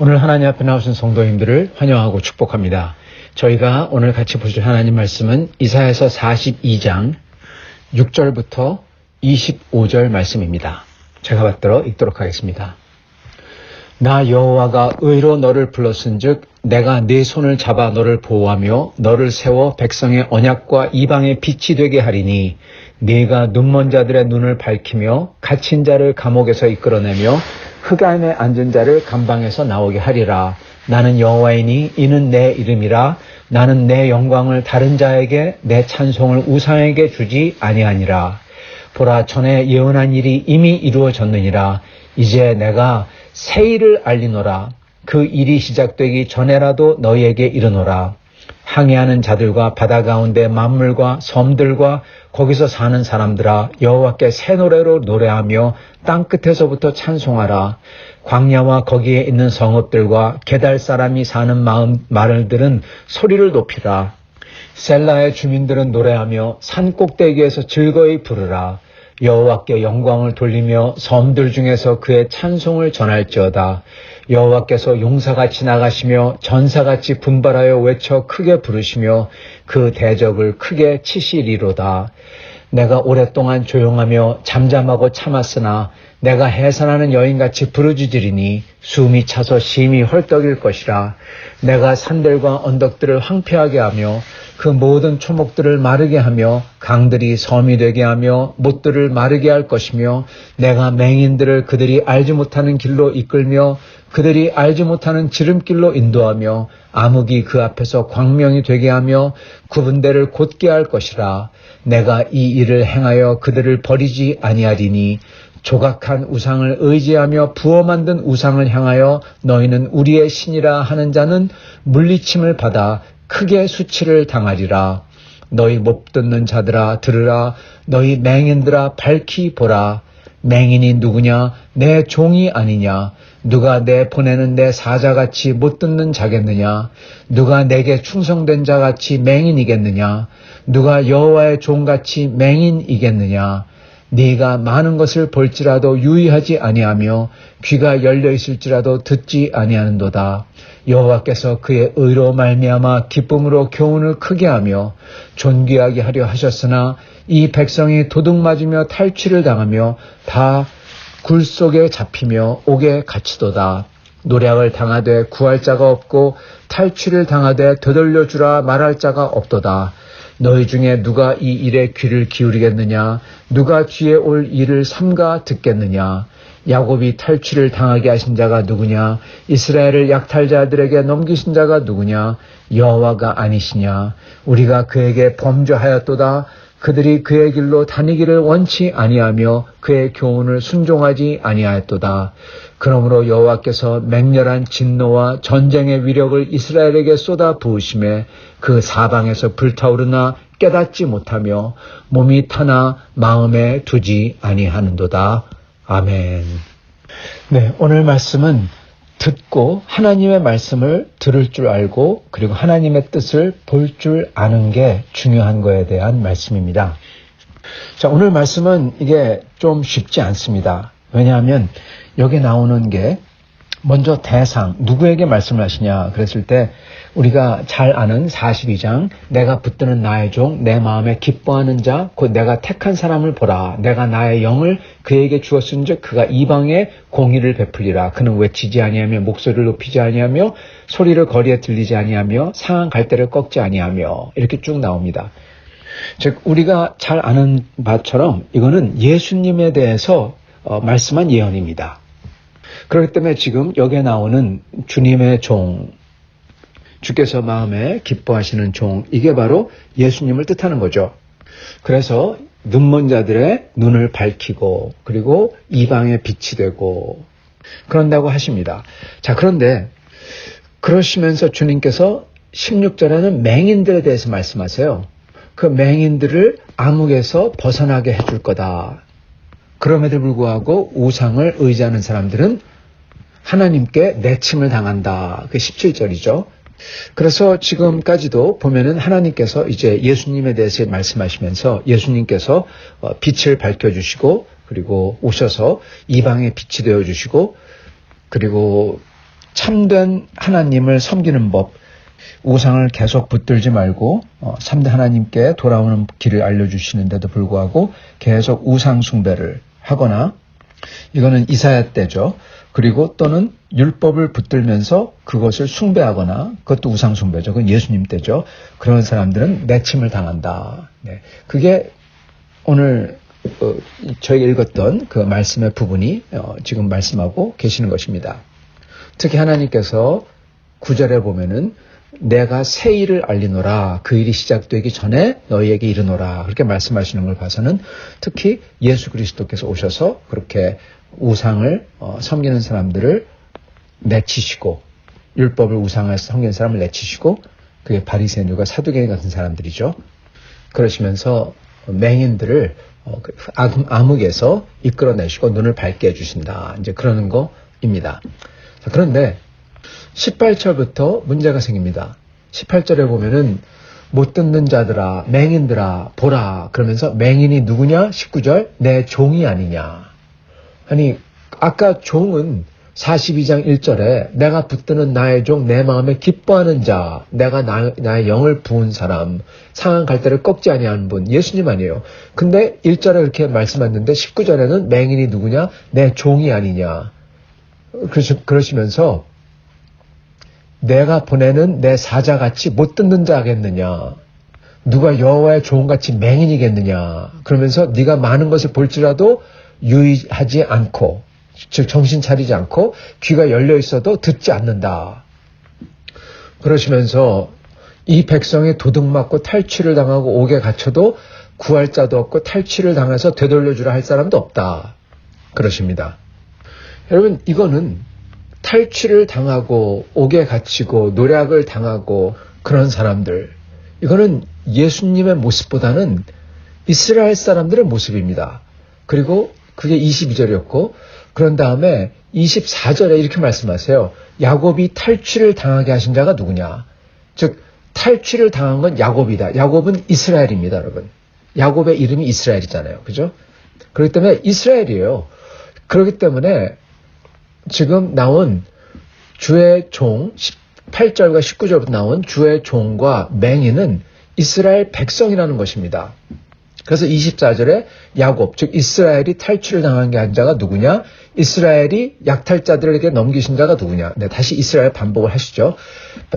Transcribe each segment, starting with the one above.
오늘 하나님 앞에 나오신 성도님들을 환영하고 축복합니다. 저희가 오늘 같이 보실 하나님 말씀은 이사야서 42장 6절부터 25절 말씀입니다. 제가 받들어 읽도록 하겠습니다. 나 여호와가 의로 너를 불렀은즉 내가 네 손을 잡아 너를 보호하며 너를 세워 백성의 언약과 이방의 빛이 되게 하리니 네가 눈먼 자들의 눈을 밝히며 갇힌 자를 감옥에서 이끌어내며 흑암에 앉은 자를 감방에서 나오게 하리라. 나는 여호와이니 이는 내 이름이라. 나는 내 영광을 다른 자에게 내 찬송을 우상에게 주지 아니하니라. 보라, 전에 예언한 일이 이미 이루어졌느니라. 이제 내가 새 일을 알리노라. 그 일이 시작되기 전에라도 너희에게 이르노라. 항해하는 자들과 바다 가운데 만물과 섬들과 거기서 사는 사람들아, 여호와께 새 노래로 노래하며 땅 끝에서부터 찬송하라. 광야와 거기에 있는 성읍들과 게달 사람이 사는 마을들은 소리를 높이라. 셀라의 주민들은 노래하며 산 꼭대기에서 즐거이 부르라. 여호와께 영광을 돌리며 섬들 중에서 그의 찬송을 전할지어다. 여호와께서 용사같이 나가시며 전사같이 분발하여 외쳐 크게 부르시며 그 대적을 크게 치시리로다. 내가 오랫동안 조용하며 잠잠하고 참았으나 내가 해산하는 여인같이 부르짖으리니 숨이 차서 심히 헐떡일 것이라. 내가 산들과 언덕들을 황폐하게 하며 그 모든 초목들을 마르게 하며 강들이 섬이 되게 하며 못들을 마르게 할 것이며 내가 맹인들을 그들이 알지 못하는 길로 이끌며 그들이 알지 못하는 지름길로 인도하며 암흑이 그 앞에서 광명이 되게 하며 굽은 데를 곧게 할 것이라. 내가 이 일을 행하여 그들을 버리지 아니하리니 조각한 우상을 의지하며 부어 만든 우상을 향하여 너희는 우리의 신이라 하는 자는 물리침을 받아 크게 수치를 당하리라. 너희 못 듣는 자들아 들으라. 너희 맹인들아 밝히 보라. 맹인이 누구냐? 내 종이 아니냐? 누가 내 보내는 내 사자같이 못 듣는 자겠느냐? 누가 내게 충성된 자같이 맹인이겠느냐? 누가 여호와의 종같이 맹인이겠느냐? 네가 많은 것을 볼지라도 유의하지 아니하며 귀가 열려 있을지라도 듣지 아니하는도다. 여호와께서 그의 의로 말미암아 기쁨으로 교훈을 크게 하며 존귀하게 하려 하셨으나 이 백성이 도둑 맞으며 탈취를 당하며 다 굴 속에 잡히며 옥에 갇히도다. 노략을 당하되 구할 자가 없고 탈취를 당하되 되돌려 주라 말할 자가 없도다. 너희 중에 누가 이 일에 귀를 기울이겠느냐? 누가 뒤에 올 일을 삼가 듣겠느냐? 야곱이 탈취를 당하게 하신 자가 누구냐? 이스라엘을 약탈자들에게 넘기신 자가 누구냐? 여호와가 아니시냐? 우리가 그에게 범죄하였도다. 그들이 그의 길로 다니기를 원치 아니하며 그의 교훈을 순종하지 아니하였도다. 그러므로 여호와께서 맹렬한 진노와 전쟁의 위력을 이스라엘에게 쏟아 부으심에 그 사방에서 불타오르나 깨닫지 못하며 몸이 타나 마음에 두지 아니하는도다. 아멘. 네, 오늘 말씀은 듣고 하나님의 말씀을 들을 줄 알고 그리고 하나님의 뜻을 볼 줄 아는 게 중요한 거에 대한 말씀입니다. 자, 오늘 말씀은 이게 좀 쉽지 않습니다. 왜냐하면 여기 나오는 게 먼저 대상, 누구에게 말씀을 하시냐 그랬을 때 우리가 잘 아는 42장 내가 붙드는 나의 종, 내 마음에 기뻐하는 자, 곧 내가 택한 사람을 보라. 내가 나의 영을 그에게 주었은즉 그가 이방에 공의를 베풀리라. 그는 외치지 아니하며 목소리를 높이지 아니하며 소리를 거리에 들리지 아니하며 상한 갈대를 꺾지 아니하며 이렇게 쭉 나옵니다. 즉 우리가 잘 아는 바처럼 이거는 예수님에 대해서 말씀한 예언입니다. 그렇기 때문에 지금 여기에 나오는 주님의 종, 주께서 마음에 기뻐하시는 종, 이게 바로 예수님을 뜻하는 거죠. 그래서 눈먼 자들의 눈을 밝히고 그리고 이방의 빛이 되고 그런다고 하십니다. 자, 그런데 그러시면서 주님께서 16절에는 맹인들에 대해서 말씀하세요. 그 맹인들을 암흑에서 벗어나게 해줄 거다. 그럼에도 불구하고 우상을 의지하는 사람들은 하나님께 내침을 당한다. 그게 17절이죠. 그래서 지금까지도 보면은 하나님께서 이제 예수님에 대해서 말씀하시면서 예수님께서 빛을 밝혀주시고 그리고 오셔서 이방의 빛이 되어주시고 그리고 참된 하나님을 섬기는 법, 우상을 계속 붙들지 말고 참된 하나님께 돌아오는 길을 알려주시는데도 불구하고 계속 우상 숭배를 하거나, 이거는 이사야 때죠. 그리고 또는 율법을 붙들면서 그것을 숭배하거나, 그것도 우상 숭배죠. 그건 예수님 때죠. 그런 사람들은 내침을 당한다. 네. 그게 오늘 저희가 읽었던 그 말씀의 부분이 지금 말씀하고 계시는 것입니다. 특히 하나님께서 9절에 보면은 내가 새 일을 알리노라, 그 일이 시작되기 전에 너희에게 이르노라, 그렇게 말씀하시는 걸 봐서는 특히 예수 그리스도께서 오셔서 그렇게 우상을 섬기는 사람들을 내치시고, 율법을 우상을 섬기는 사람을 내치시고, 그게 바리새인과 사두개인 같은 사람들이죠. 그러시면서 맹인들을 암흑에서 이끌어내시고 눈을 밝게 해주신다, 이제 그러는 거입니다. 자, 그런데 18절부터 문제가 생깁니다. 18절에 보면은 못 듣는 자들아, 맹인들아, 보라. 그러면서 맹인이 누구냐? 19절, 내 종이 아니냐. 아니, 아까 종은 42장 1절에 내가 붙드는 나의 종, 내 마음에 기뻐하는 자, 내가 나의 영을 부은 사람, 상한 갈대를 꺾지 아니하는 분, 예수님 아니에요. 근데 1절에 그렇게 말씀하셨는데 19절에는 맹인이 누구냐? 내 종이 아니냐. 그러시면서 내가 보내는 내 사자같이 못 듣는 자겠느냐? 누가 여호와의 종같이 맹인이겠느냐? 그러면서 네가 많은 것을 볼지라도 유의하지 않고, 즉 정신 차리지 않고 귀가 열려 있어도 듣지 않는다. 그러시면서 이 백성이 도둑맞고 탈취를 당하고 옥에 갇혀도 구할 자도 없고 탈취를 당해서 되돌려주라 할 사람도 없다. 그러십니다. 여러분, 이거는 탈취를 당하고 옥에 갇히고 노략을 당하고 그런 사람들, 이거는 예수님의 모습보다는 이스라엘 사람들의 모습입니다. 그리고 그게 22절이었고, 그런 다음에 24절에 이렇게 말씀하세요. 야곱이 탈취를 당하게 하신 자가 누구냐? 즉 탈취를 당한 건 야곱이다. 야곱은 이스라엘입니다, 여러분. 야곱의 이름이 이스라엘이잖아요. 그죠? 그렇기 때문에 이스라엘이에요. 그렇기 때문에 지금 나온 주의 종, 18절과 19절부터 나온 주의 종과 맹인은 이스라엘 백성이라는 것입니다. 그래서 24절에 야곱, 즉 이스라엘이 탈취를 당한 게 한 자가 누구냐? 이스라엘이 약탈자들에게 넘기신 자가 누구냐? 네, 다시 이스라엘 반복을 하시죠.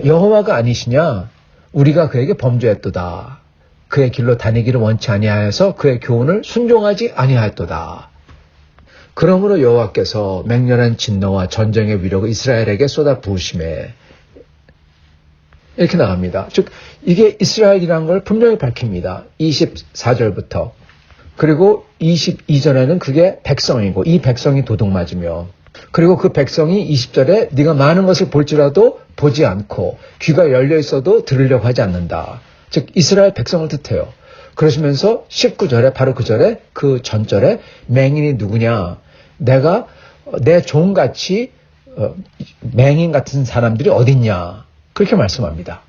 여호와가 아니시냐? 우리가 그에게 범죄했도다. 그의 길로 다니기를 원치 아니하여서 그의 교훈을 순종하지 아니하였도다. 그러므로 여호와께서 맹렬한 진노와 전쟁의 위력을 이스라엘에게 쏟아 부으심에, 이렇게 나갑니다. 즉 이게 이스라엘이라는 걸 분명히 밝힙니다. 24절부터. 그리고 22절에는 그게 백성이고 이 백성이 도둑맞으며, 그리고 그 백성이 20절에 네가 많은 것을 볼지라도 보지 않고 귀가 열려 있어도 들으려고 하지 않는다. 즉 이스라엘 백성을 뜻해요. 그러시면서 19절에 바로 그 절에 그 전절에 맹인이 누구냐? 내가 내 종같이 맹인 같은 사람들이 어딨냐? 그렇게 말씀합니다.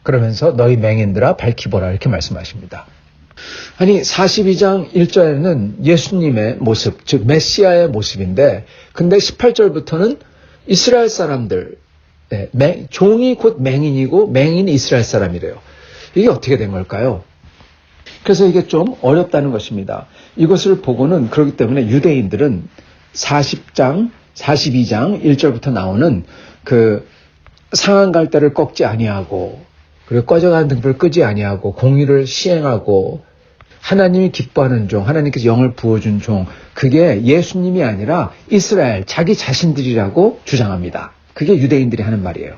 그러면서 너희 맹인들아 밝히 보라, 이렇게 말씀하십니다. 아니 42장 1절에는 예수님의 모습, 즉 메시아의 모습인데, 근데 18절부터는 이스라엘 사람들, 종이 곧 맹인이고 맹인이 이스라엘 사람이래요. 이게 어떻게 된 걸까요? 그래서 이게 좀 어렵다는 것입니다. 이것을 보고는, 그렇기 때문에 유대인들은 42장 1절부터 나오는 그 상한 갈대를 꺾지 아니하고, 그리고 꺼져가는 등불을 끄지 아니하고, 공의를 시행하고, 하나님이 기뻐하는 종, 하나님께서 영을 부어준 종, 그게 예수님이 아니라 이스라엘, 자기 자신들이라고 주장합니다. 그게 유대인들이 하는 말이에요.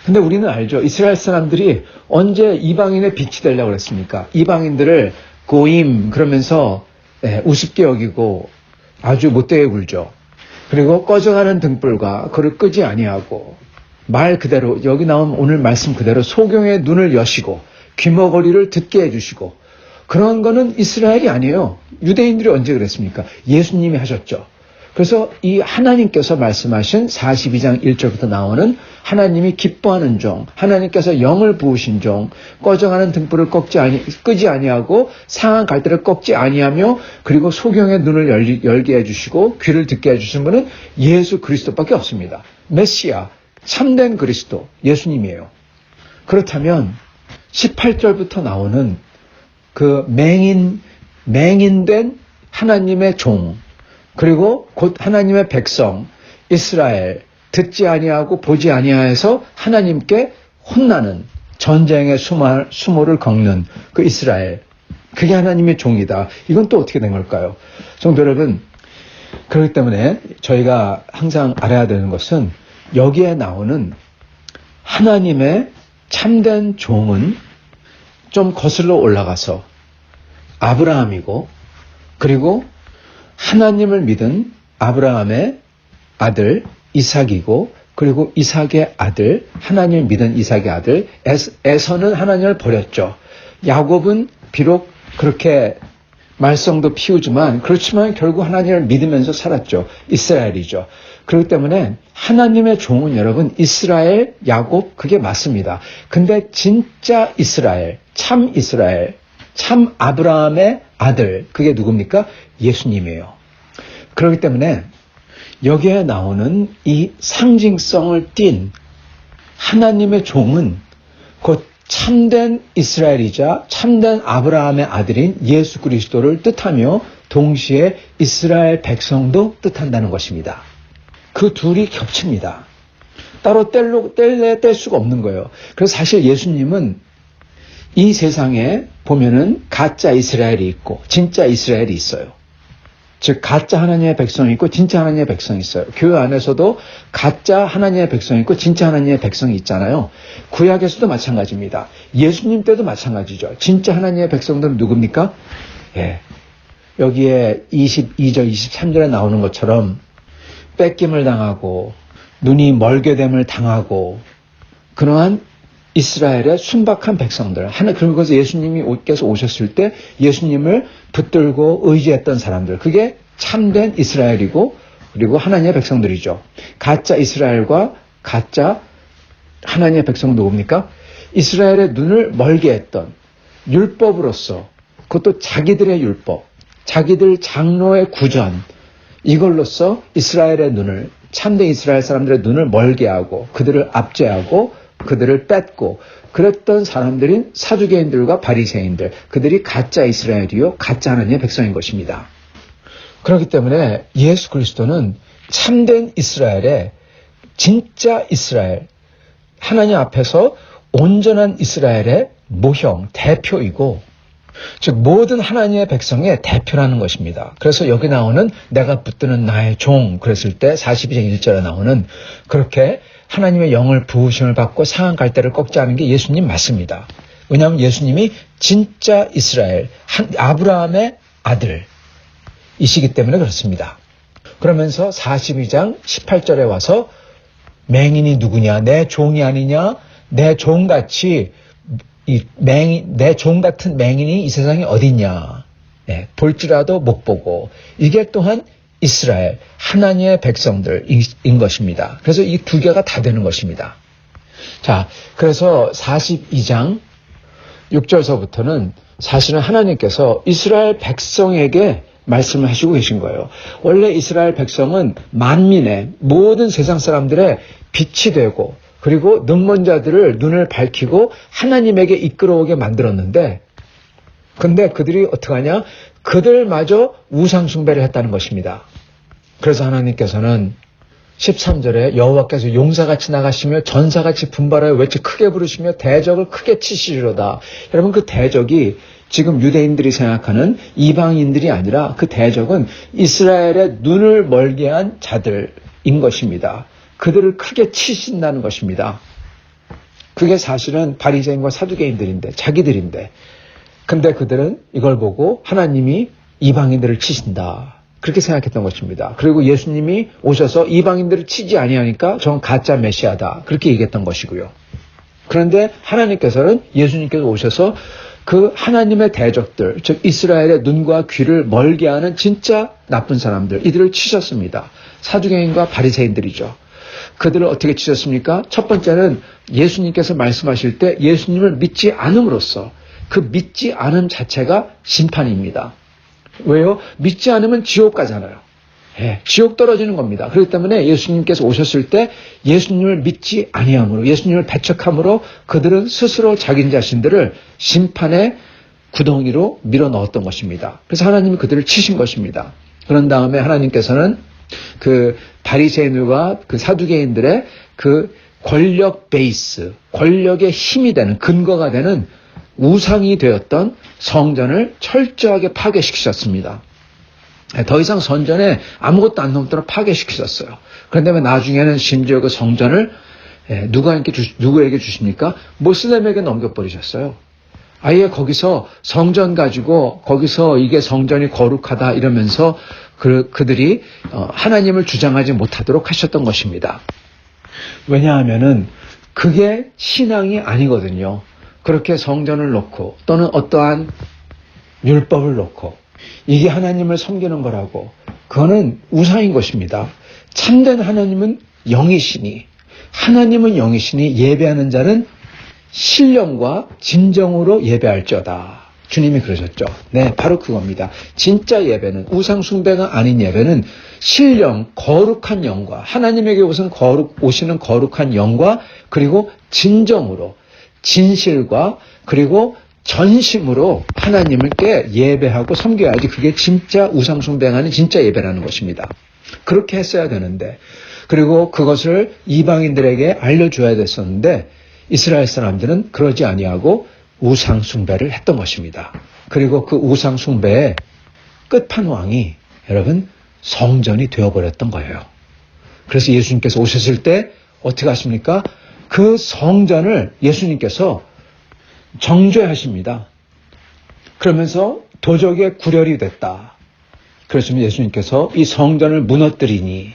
근데 우리는 알죠. 이스라엘 사람들이 언제 이방인의 빛이 되려고 그랬습니까? 이방인들을 고임 그러면서 우습게 여기고 아주 못되게 굴죠. 그리고 꺼져가는 등불과 그를 끄지 아니하고, 말 그대로 여기 나온 오늘 말씀 그대로 소경의 눈을 여시고 귀머거리를 듣게 해주시고, 그런 거는 이스라엘이 아니에요. 유대인들이 언제 그랬습니까? 예수님이 하셨죠. 그래서 이 하나님께서 말씀하신 42장 1절부터 나오는 하나님이 기뻐하는 종, 하나님께서 영을 부으신 종, 꺼져가는 등불을 끄지 아니하고 상한 갈대를 꺾지 아니하며 그리고 소경의 눈을 열게 해주시고 귀를 듣게 해주신 분은 예수 그리스도밖에 없습니다. 메시아, 참된 그리스도, 예수님이에요. 그렇다면 18절부터 나오는 그 맹인된 하나님의 종, 그리고 곧 하나님의 백성, 이스라엘, 듣지 아니하고 보지 아니하여서 하나님께 혼나는 전쟁의 수모를 걷는 그 이스라엘, 그게 하나님의 종이다. 이건 또 어떻게 된 걸까요? 성도 여러분, 그렇기 때문에 저희가 항상 알아야 되는 것은 여기에 나오는 하나님의 참된 종은 좀 거슬러 올라가서 아브라함이고, 그리고 하나님을 믿은 아브라함의 아들 이삭이고, 그리고 이삭의 아들, 하나님을 믿은 이삭의 아들 에서는 하나님을 버렸죠. 야곱은 비록 그렇게 말썽도 피우지만 그렇지만 결국 하나님을 믿으면서 살았죠. 이스라엘이죠. 그렇기 때문에 하나님의 종은 여러분 이스라엘, 야곱 그게 맞습니다. 근데 진짜 이스라엘, 참 아브라함의 아들 그게 누굽니까? 예수님이에요. 그렇기 때문에 여기에 나오는 이 상징성을 띤 하나님의 종은 곧 참된 이스라엘이자 참된 아브라함의 아들인 예수 그리스도를 뜻하며 동시에 이스라엘 백성도 뜻한다는 것입니다. 그 둘이 겹칩니다. 따로 뗄 수가 없는 거예요. 그래서 사실 예수님은 이 세상에 보면은 가짜 이스라엘이 있고 진짜 이스라엘이 있어요. 즉 가짜 하나님의 백성이 있고 진짜 하나님의 백성이 있어요. 교회 안에서도 가짜 하나님의 백성이 있고 진짜 하나님의 백성이 있잖아요. 구약에서도 마찬가지입니다. 예수님 때도 마찬가지죠. 진짜 하나님의 백성들은 누굽니까? 예. 여기에 22절, 23절에 나오는 것처럼 뺏김을 당하고 눈이 멀게 됨을 당하고 그러한 이스라엘의 순박한 백성들. 그러고서 예수님께서 오셨을 때 예수님을 붙들고 의지했던 사람들. 그게 참된 이스라엘이고 그리고 하나님의 백성들이죠. 가짜 이스라엘과 가짜 하나님의 백성은 누굽니까? 이스라엘의 눈을 멀게 했던 율법으로서 그것도 자기들의 율법, 자기들 장로의 구전 이걸로써 이스라엘의 눈을 참된 이스라엘 사람들의 눈을 멀게 하고 그들을 압제하고 그들을 뺏고 그랬던 사람들인 사두개인들과 바리새인들 그들이 가짜 이스라엘이요 가짜 하나님의 백성인 것입니다. 그렇기 때문에 예수 그리스도는 참된 이스라엘의 진짜 이스라엘 하나님 앞에서 온전한 이스라엘의 모형 대표이고 즉 모든 하나님의 백성의 대표라는 것입니다. 그래서 여기 나오는 내가 붙드는 나의 종 그랬을 때 42장 1절에 나오는 그렇게 하나님의 영을 부으심을 받고 상한 갈대를 꺾지 않은 게 예수님 맞습니다. 왜냐하면 예수님이 진짜 이스라엘, 아브라함의 아들이시기 때문에 그렇습니다. 그러면서 42장 18절에 와서 맹인이 누구냐? 내 종이 아니냐? 내 종같이 내 종 같은 맹인이 이 세상에 어딨냐? 네, 볼지라도 못 보고 이게 또한 이스라엘, 하나님의 백성들인 것입니다. 그래서 이 두 개가 다 되는 것입니다. 자, 그래서 42장 6절서부터는 사실은 하나님께서 이스라엘 백성에게 말씀을 하시고 계신 거예요. 원래 이스라엘 백성은 만민의 모든 세상 사람들의 빛이 되고 그리고 눈먼 자들을 눈을 밝히고 하나님에게 이끌어오게 만들었는데 근데 그들이 어떻게 하냐? 그들마저 우상 숭배를 했다는 것입니다. 그래서 하나님께서는 13절에 여호와께서 용사같이 나가시며 전사같이 분발하여 외치 크게 부르시며 대적을 크게 치시리로다. 여러분 그 대적이 지금 유대인들이 생각하는 이방인들이 아니라 그 대적은 이스라엘의 눈을 멀게 한 자들인 것입니다. 그들을 크게 치신다는 것입니다. 그게 사실은 바리새인과 사두개인들인데 자기들인데 근데 그들은 이걸 보고 하나님이 이방인들을 치신다. 그렇게 생각했던 것입니다. 그리고 예수님이 오셔서 이방인들을 치지 아니하니까 저건 가짜 메시아다. 그렇게 얘기했던 것이고요. 그런데 하나님께서는 예수님께서 오셔서 그 하나님의 대적들, 즉 이스라엘의 눈과 귀를 멀게 하는 진짜 나쁜 사람들, 이들을 치셨습니다. 사두개인과 바리새인들이죠. 그들을 어떻게 치셨습니까? 첫 번째는 예수님께서 말씀하실 때 예수님을 믿지 않음으로써 그 믿지 않음 자체가 심판입니다. 왜요? 믿지 않으면 지옥 가잖아요. 지옥 떨어지는 겁니다. 그렇기 때문에 예수님께서 오셨을 때 예수님을 믿지 아니함으로, 예수님을 배척함으로 그들은 스스로 자기 자신들을 심판의 구덩이로 밀어 넣었던 것입니다. 그래서 하나님이 그들을 치신 것입니다. 그런 다음에 하나님께서는 그 바리새인들과 그 사두개인들의 그 권력 베이스, 권력의 힘이 되는, 근거가 되는 우상이 되었던 성전을 철저하게 파괴시키셨습니다. 더 이상 성전에 아무것도 안 남도록 파괴시키셨어요. 그런데 나중에는 심지어 그 성전을 누구에게 주십니까? 모슬렘에게 넘겨버리셨어요. 아예 거기서 성전 가지고 거기서 이게 성전이 거룩하다 이러면서 그들이 하나님을 주장하지 못하도록 하셨던 것입니다. 왜냐하면은 그게 신앙이 아니거든요. 그렇게 성전을 놓고 또는 어떠한 율법을 놓고 이게 하나님을 섬기는 거라고, 그거는 우상인 것입니다. 참된 하나님은 영이시니, 하나님은 영이시니 예배하는 자는 신령과 진정으로 예배할지어다. 주님이 그러셨죠. 네, 바로 그겁니다. 진짜 예배는, 우상 숭배가 아닌 예배는 신령, 거룩한 영과, 하나님에게 오시는 거룩한 영과, 그리고 진정으로, 진실과, 그리고 전심으로 하나님께 예배하고 섬겨야지 그게 진짜 우상 숭배하는 진짜 예배라는 것입니다. 그렇게 했어야 되는데, 그리고 그것을 이방인들에게 알려줘야 됐었는데 이스라엘 사람들은 그러지 아니하고 우상 숭배를 했던 것입니다. 그리고 그 우상 숭배의 끝판왕이 여러분 성전이 되어버렸던 거예요. 그래서 예수님께서 오셨을 때 어떻게 하십니까? 그 성전을 예수님께서 정죄하십니다. 그러면서 도적의 구렬이 됐다. 그렇지만 예수님께서 이 성전을 무너뜨리니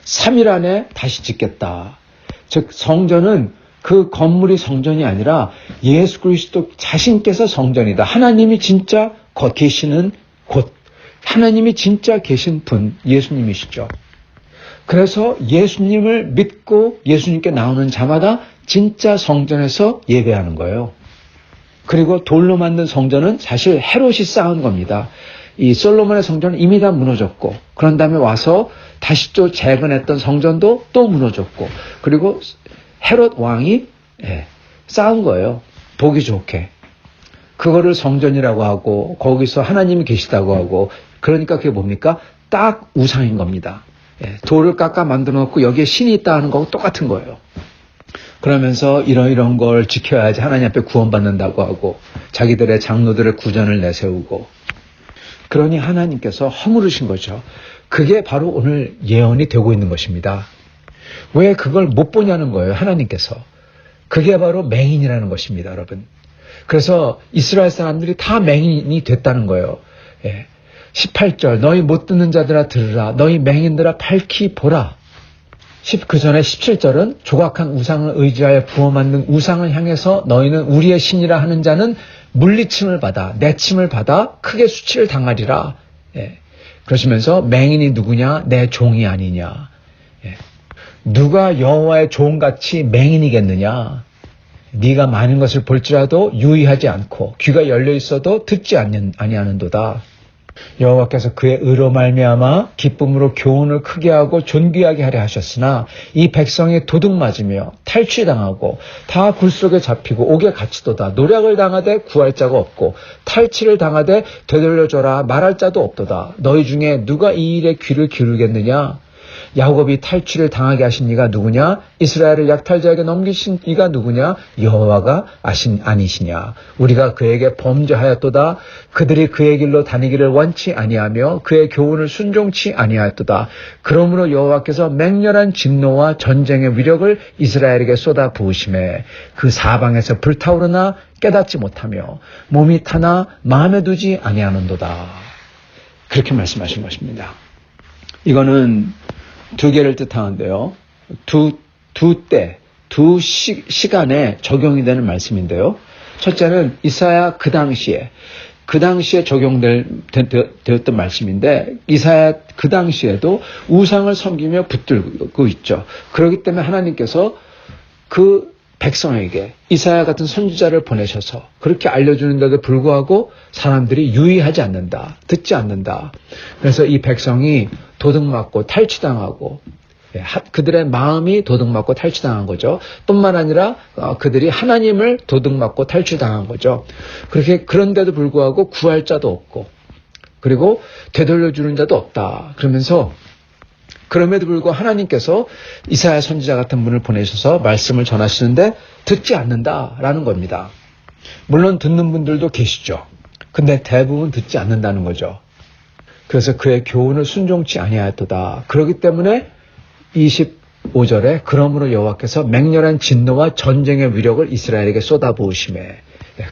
3일 안에 다시 짓겠다. 즉 성전은 그 건물이 성전이 아니라 예수 그리스도 자신께서 성전이다. 하나님이 진짜 계시는 곳, 하나님이 진짜 계신 분, 예수님이시죠. 그래서 예수님을 믿고 예수님께 나오는 자마다 진짜 성전에서 예배하는 거예요. 그리고 돌로 만든 성전은 사실 헤롯이 쌓은 겁니다. 이 솔로몬의 성전은 이미 다 무너졌고, 그런 다음에 와서 다시 또 재건했던 성전도 또 무너졌고, 그리고 헤롯 왕이 쌓은 거예요. 보기 좋게. 그거를 성전이라고 하고 거기서 하나님이 계시다고 하고, 그러니까 그게 뭡니까? 딱 우상인 겁니다. 돌을 깎아 만들어 놓고 여기에 신이 있다 하는 거하고 똑같은 거예요. 그러면서 이런 걸 지켜야지 하나님 앞에 구원받는다고 하고 자기들의 장로들의 구전을 내세우고, 그러니 하나님께서 허물으신 거죠. 그게 바로 오늘 예언이 되고 있는 것입니다. 왜 그걸 못 보냐는 거예요, 하나님께서. 그게 바로 맹인이라는 것입니다, 여러분. 그래서 이스라엘 사람들이 다 맹인이 됐다는 거예요. 18절, 너희 못 듣는 자들아 들으라. 너희 맹인들아 밝히 보라. 그 전에 17절은 조각한 우상을 의지하여 부어 만든 우상을 향해서 너희는 우리의 신이라 하는 자는 물리침을 받아, 내침을 받아 크게 수치를 당하리라. 그러시면서 맹인이 누구냐? 내 종이 아니냐. 누가 여호와의 종같이 맹인이겠느냐? 네가 많은 것을 볼지라도 유의하지 않고 귀가 열려 있어도 듣지 아니하는도다. 여호와께서 그의 의로 말미암아 기쁨으로 교훈을 크게 하고 존귀하게 하려 하셨으나 이 백성이 도둑 맞으며 탈취당하고 다 굴속에 잡히고 옥에 갇히도다. 노략을 당하되 구할 자가 없고 탈취를 당하되 되돌려줘라 말할 자도 없도다. 너희 중에 누가 이 일에 귀를 기울겠느냐? 야곱이 탈취를 당하게 하신 이가 누구냐? 이스라엘을 약탈자에게 넘기신 이가 누구냐? 여호와가 아니시냐? 우리가 그에게 범죄하였도다. 그들이 그의 길로 다니기를 원치 아니하며 그의 교훈을 순종치 아니하였도다. 그러므로 여호와께서 맹렬한 진노와 전쟁의 위력을 이스라엘에게 쏟아 부으심에 그 사방에서 불타오르나 깨닫지 못하며 몸이 타나 마음에 두지 아니하는도다. 그렇게 말씀하신 것입니다. 이거는 두 개를 뜻하는데요. 두 시간에 적용이 되는 말씀인데요. 첫째는 이사야 그 당시에 적용되었던 말씀인데, 이사야 그 당시에도 우상을 섬기며 붙들고 있죠. 그렇기 때문에 하나님께서 그 백성에게 이사야 같은 선지자를 보내셔서 그렇게 알려주는데도 불구하고 사람들이 유의하지 않는다, 듣지 않는다. 그래서 이 백성이 도둑맞고 탈취당하고, 그들의 마음이 도둑맞고 탈취당한 거죠. 뿐만 아니라 그들이 하나님을 도둑맞고 탈취당한 거죠. 그런데도 불구하고 구할 자도 없고, 그리고 되돌려주는 자도 없다. 그러면서 그럼에도 불구하고 하나님께서 이사야 선지자 같은 분을 보내셔서 말씀을 전하시는데 듣지 않는다라는 겁니다. 물론 듣는 분들도 계시죠. 근데 대부분 듣지 않는다는 거죠. 그래서 그의 교훈을 순종치 아니하였도다. 그렇기 때문에 25절에 그러므로 여호와께서 맹렬한 진노와 전쟁의 위력을 이스라엘에게 쏟아부으시매,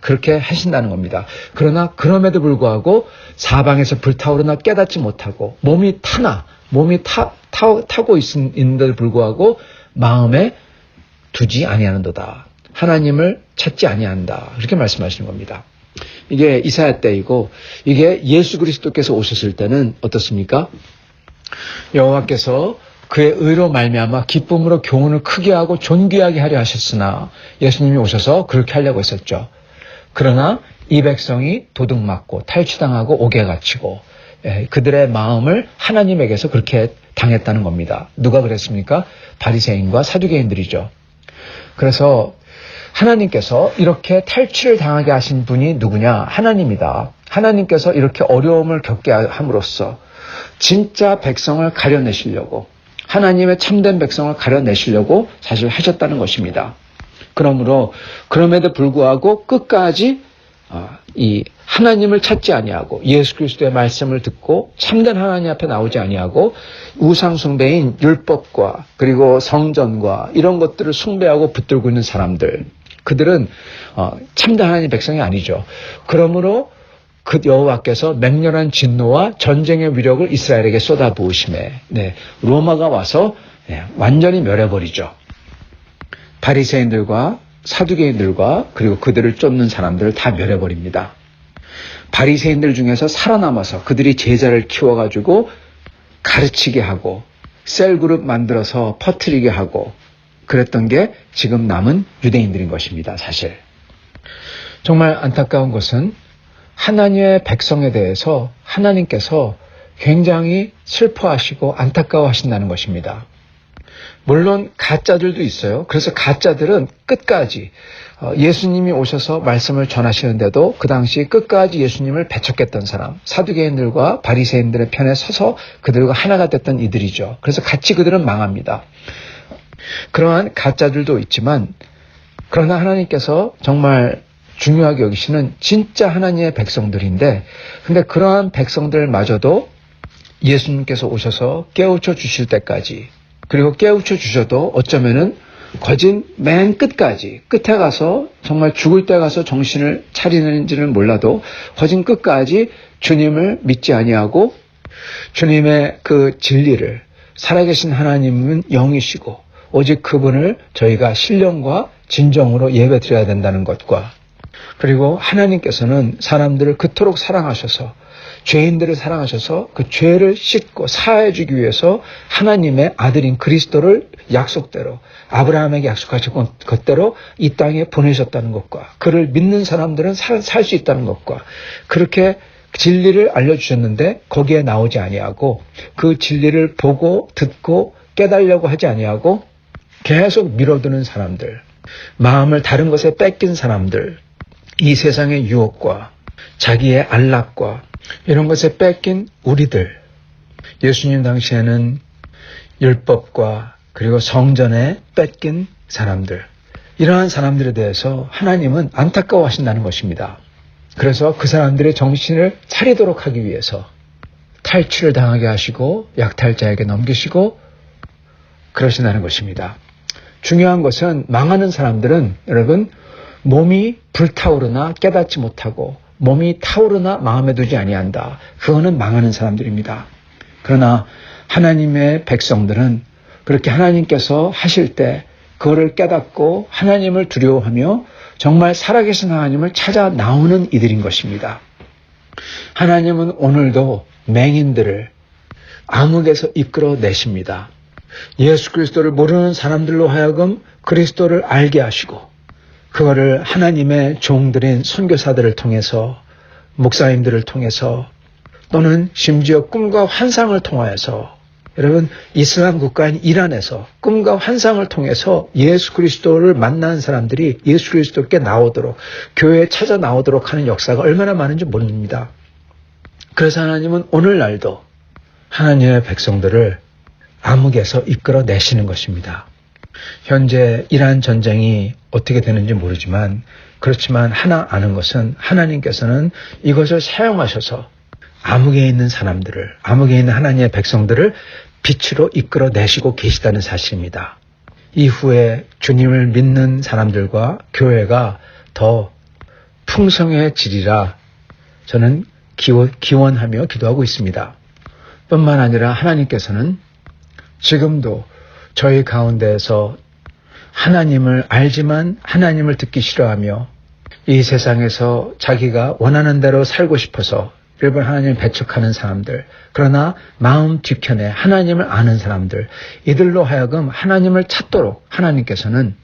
그렇게 하신다는 겁니다. 그러나 그럼에도 불구하고 사방에서 불타오르나 깨닫지 못하고 몸이 타고 있는데도 불구하고 마음에 두지 아니하는도다. 하나님을 찾지 아니한다. 그렇게 말씀하시는 겁니다. 이게 이사야 때이고, 이게 예수 그리스도께서 오셨을 때는 어떻습니까? 여호와께서 그의 의로 말미암아 기쁨으로 교훈을 크게 하고 존귀하게 하려 하셨으나 예수님이 오셔서 그렇게 하려고 했었죠. 그러나 이 백성이 도둑맞고 탈취당하고 옥에 갇히고, 그들의 마음을 하나님에게서 그렇게 당했다는 겁니다. 누가 그랬습니까? 바리새인과 사두개인들이죠. 그래서 하나님께서 이렇게 탈취를 당하게 하신 분이 누구냐? 하나님이다. 하나님께서 이렇게 어려움을 겪게 함으로써 진짜 백성을 가려내시려고, 하나님의 참된 백성을 가려내시려고 사실 하셨다는 것입니다. 그럼에도 불구하고 끝까지 이 하나님을 찾지 아니하고 예수 그리스도의 말씀을 듣고 참된 하나님 앞에 나오지 아니하고 우상 숭배인 율법과 그리고 성전과 이런 것들을 숭배하고 붙들고 있는 사람들, 그들은 참된 하나님의 백성이 아니죠. 그러므로 그 여호와께서 맹렬한 진노와 전쟁의 위력을 이스라엘에게 쏟아부으심에, 로마가 와서 완전히 멸해버리죠. 바리새인들과 사두개인들과 그리고 그들을 쫓는 사람들을 다 멸해버립니다. 바리새인들 중에서 살아남아서 그들이 제자를 키워가지고 가르치게 하고 셀그룹 만들어서 퍼뜨리게 하고 그랬던 게 지금 남은 유대인들인 것입니다. 사실 정말 안타까운 것은 하나님의 백성에 대해서 하나님께서 굉장히 슬퍼하시고 안타까워하신다는 것입니다. 물론 가짜들도 있어요. 그래서 가짜들은 끝까지 예수님이 오셔서 말씀을 전하시는데도 그 당시 끝까지 예수님을 배척했던 사람, 사두개인들과 바리새인들의 편에 서서 그들과 하나가 됐던 이들이죠. 그래서 같이 그들은 망합니다. 그러한 가짜들도 있지만, 그러나 하나님께서 정말 중요하게 여기시는 진짜 하나님의 백성들인데, 근데 그러한 백성들마저도 예수님께서 오셔서 깨우쳐 주실 때까지, 그리고 깨우쳐 주셔도 어쩌면은 거진 맨 끝까지, 끝에 가서 정말 죽을 때 가서 정신을 차리는지는 몰라도 거진 끝까지 주님을 믿지 아니하고 주님의 그 진리를, 살아계신 하나님은 영이시고 오직 그분을 저희가 신령과 진정으로 예배드려야 된다는 것과, 그리고 하나님께서는 사람들을 그토록 사랑하셔서 죄인들을 사랑하셔서 그 죄를 씻고 사해주기 위해서 하나님의 아들인 그리스도를 약속대로, 아브라함에게 약속하신 것대로 이 땅에 보내셨다는 것과, 그를 믿는 사람들은 살 수 있다는 것과, 그렇게 진리를 알려주셨는데 거기에 나오지 아니하고 그 진리를 보고 듣고 깨달으려고 하지 아니하고 계속 미뤄두는 사람들, 마음을 다른 것에 뺏긴 사람들, 이 세상의 유혹과 자기의 안락과 이런 것에 뺏긴 우리들, 예수님 당시에는 율법과 그리고 성전에 뺏긴 사람들, 이러한 사람들에 대해서 하나님은 안타까워하신다는 것입니다. 그래서 그 사람들의 정신을 차리도록 하기 위해서 탈취를 당하게 하시고 약탈자에게 넘기시고 그러신다는 것입니다. 중요한 것은 망하는 사람들은 여러분 몸이 불타오르나 깨닫지 못하고 몸이 타오르나 마음에 두지 아니한다. 그거는 망하는 사람들입니다. 그러나 하나님의 백성들은 그렇게 하나님께서 하실 때 그거를 깨닫고 하나님을 두려워하며 정말 살아계신 하나님을 찾아 나오는 이들인 것입니다. 하나님은 오늘도 맹인들을 암흑에서 이끌어내십니다. 예수 그리스도를 모르는 사람들로 하여금 그리스도를 알게 하시고 그거를 하나님의 종들인 선교사들을 통해서 목사님들을 통해서 또는 심지어 꿈과 환상을 통하여서 여러분 이슬람 국가인 이란에서 꿈과 환상을 통해서 예수 그리스도를 만난 사람들이 예수 그리스도께 나오도록 교회에 찾아 나오도록 하는 역사가 얼마나 많은지 모릅니다. 그래서 하나님은 오늘날도 하나님의 백성들을 암흑에서 이끌어내시는 것입니다. 현재 이란 전쟁이 어떻게 되는지 모르지만 그렇지만 하나 아는 것은 하나님께서는 이것을 사용하셔서 암흑에 있는 사람들을 암흑에 있는 하나님의 백성들을 빛으로 이끌어내시고 계시다는 사실입니다. 이후에 주님을 믿는 사람들과 교회가 더 풍성해지리라 저는 기원하며 기도하고 있습니다. 뿐만 아니라 하나님께서는 지금도 저희 가운데에서 하나님을 알지만 하나님을 듣기 싫어하며 이 세상에서 자기가 원하는 대로 살고 싶어서 일본 하나님을 배척하는 사람들, 그러나 마음 뒤편에 하나님을 아는 사람들, 이들로 하여금 하나님을 찾도록 하나님께서는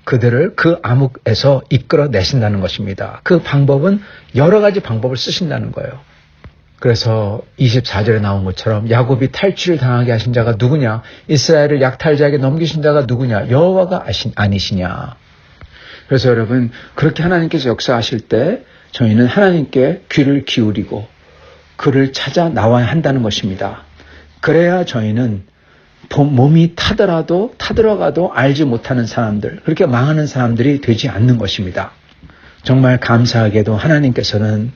그들을 그 암흑에서 이끌어내신다는 것입니다. 그 방법은 여러 가지 방법을 쓰신다는 거예요. 그래서 24절에 나온 것처럼 야곱이 탈취를 당하게 하신 자가 누구냐? 이스라엘을 약탈자에게 넘기신 자가 누구냐? 여호와가 아니시냐? 그래서 여러분 그렇게 하나님께서 역사하실 때 저희는 하나님께 귀를 기울이고 그를 찾아 나와야 한다는 것입니다. 그래야 저희는 몸이 타들어가도 알지 못하는 사람들, 그렇게 망하는 사람들이 되지 않는 것입니다. 정말 감사하게도 하나님께서는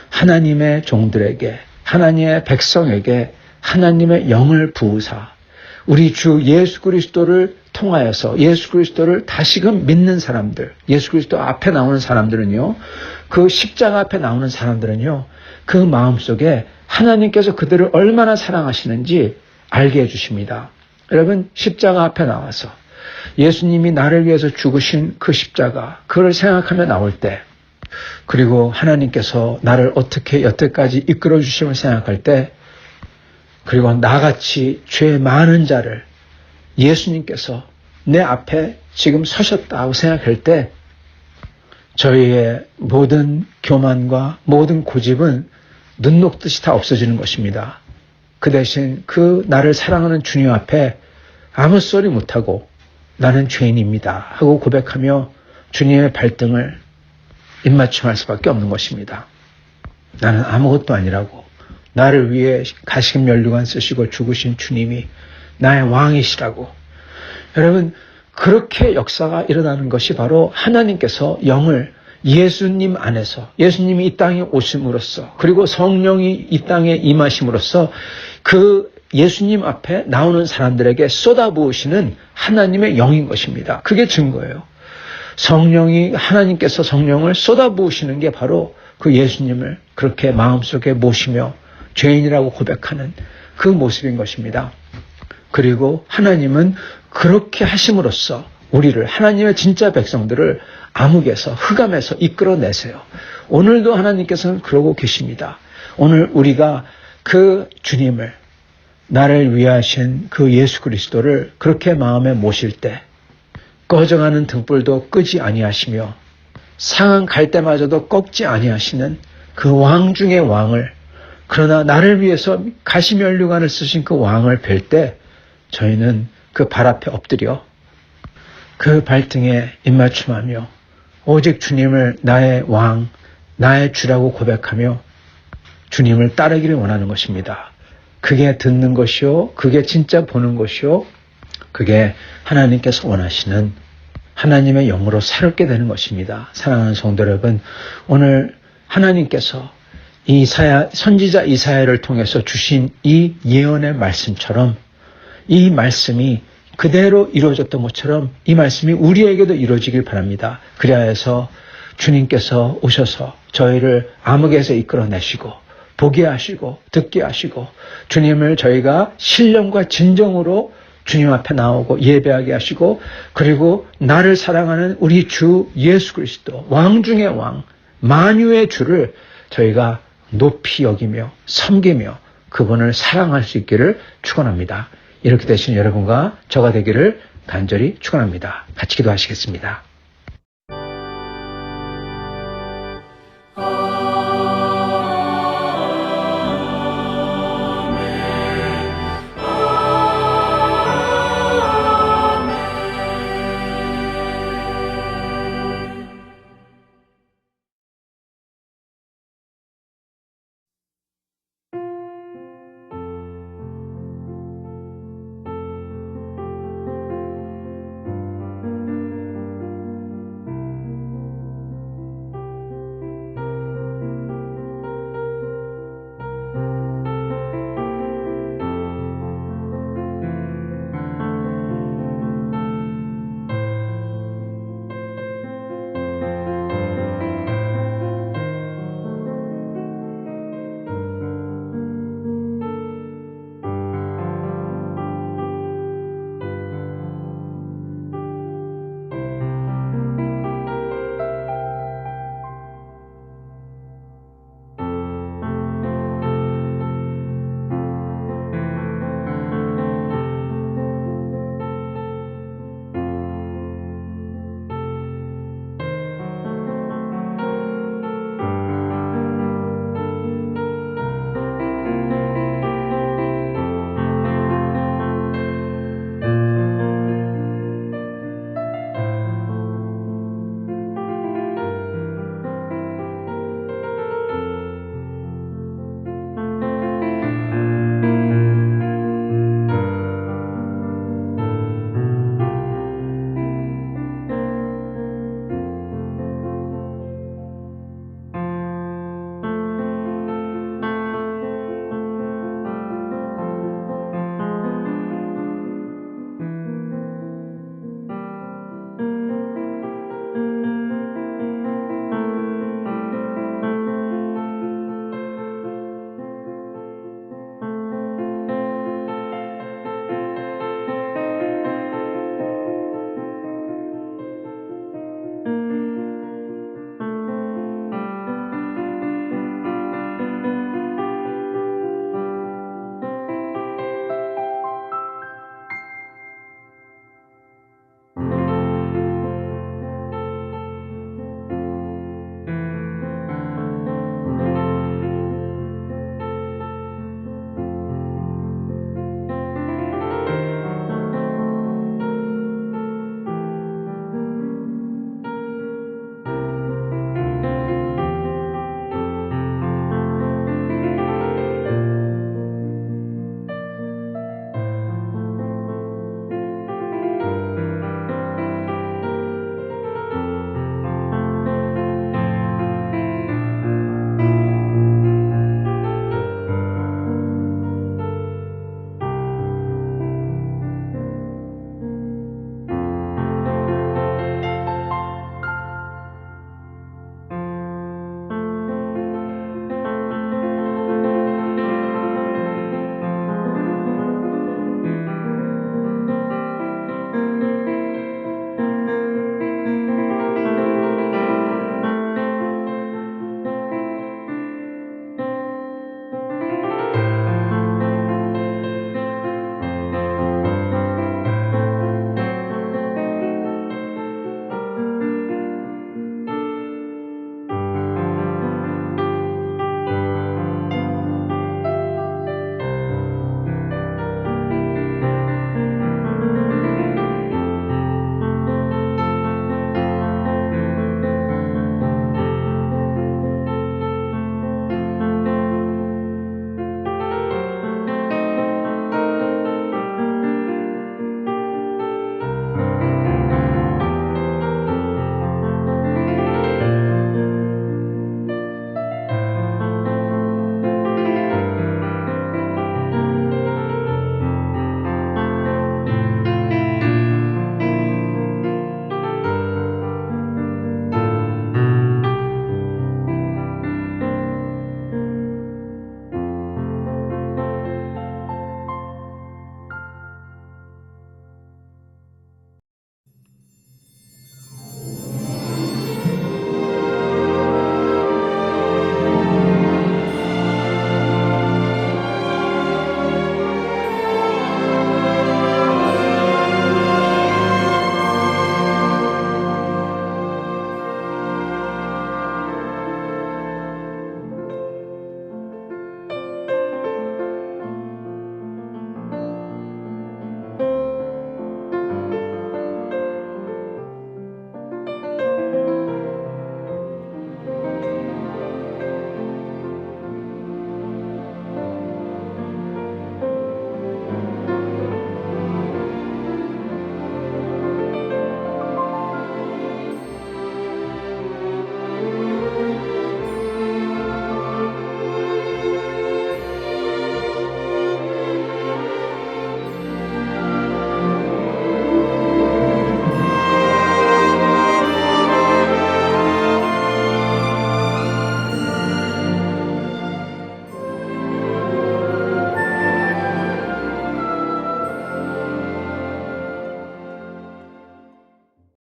하나님의 종들에게, 하나님의 백성에게 하나님의 영을 부으사 우리 주 예수 그리스도를 통하여서 예수 그리스도를 다시금 믿는 사람들, 예수 그리스도 앞에 나오는 사람들은요, 그 십자가 앞에 나오는 사람들은요, 그 마음속에 하나님께서 그들을 얼마나 사랑하시는지 알게 해주십니다. 여러분, 십자가 앞에 나와서 예수님이 나를 위해서 죽으신 그 십자가, 그걸 생각하며 나올 때, 그리고 하나님께서 나를 어떻게 여태까지 이끌어 주심을 생각할 때, 그리고 나같이 죄 많은 자를 예수님께서 내 앞에 지금 서셨다고 생각할 때, 저희의 모든 교만과 모든 고집은 눈 녹듯이 다 없어지는 것입니다. 그 대신 그 나를 사랑하는 주님 앞에 아무 소리 못하고 나는 죄인입니다 하고 고백하며 주님의 발등을 입맞춤할 수밖에 없는 것입니다. 나는 아무것도 아니라고, 나를 위해 가시금 면류관 쓰시고 죽으신 주님이 나의 왕이시라고. 여러분, 그렇게 역사가 일어나는 것이 바로 하나님께서 영을 예수님 안에서, 예수님이 이 땅에 오심으로써, 그리고 성령이 이 땅에 임하심으로써 그 예수님 앞에 나오는 사람들에게 쏟아부으시는 하나님의 영인 것입니다. 그게 증거예요. 성령이, 하나님께서 성령을 쏟아부으시는 게 바로 그 예수님을 그렇게 마음속에 모시며 죄인이라고 고백하는 그 모습인 것입니다. 그리고 하나님은 그렇게 하심으로써 우리를, 하나님의 진짜 백성들을 암흑에서, 흑암에서 이끌어내세요. 오늘도 하나님께서는 그러고 계십니다. 오늘 우리가 그 주님을, 나를 위하신 그 예수 그리스도를 그렇게 마음에 모실 때 꺼져가는 등불도 끄지 아니하시며 상한 갈대마저도 꺾지 아니하시는 그 왕 중의 왕을, 그러나 나를 위해서 가시면류관을 쓰신 그 왕을 뵐 때 저희는 그 발 앞에 엎드려 그 발등에 입맞춤하며 오직 주님을 나의 왕, 나의 주라고 고백하며 주님을 따르기를 원하는 것입니다. 그게 듣는 것이요, 그게 진짜 보는 것이요, 그게 하나님께서 원하시는 하나님의 영으로 새롭게 되는 것입니다. 사랑하는 성도 여러분, 오늘 하나님께서 선지자 이사야를 통해서 주신 이 예언의 말씀처럼 이 말씀이 그대로 이루어졌던 것처럼 이 말씀이 우리에게도 이루어지길 바랍니다. 그래야 해서 주님께서 오셔서 저희를 암흑에서 이끌어내시고 보게 하시고 듣게 하시고 주님을 저희가 신령과 진정으로 주님 앞에 나오고 예배하게 하시고, 그리고 나를 사랑하는 우리 주 예수 그리스도, 왕 중의 왕, 만유의 주를 저희가 높이 여기며 섬기며 그분을 사랑할 수 있기를 축원합니다. 이렇게 되시는 여러분과 저가 되기를 간절히 축원합니다. 같이 기도하시겠습니다.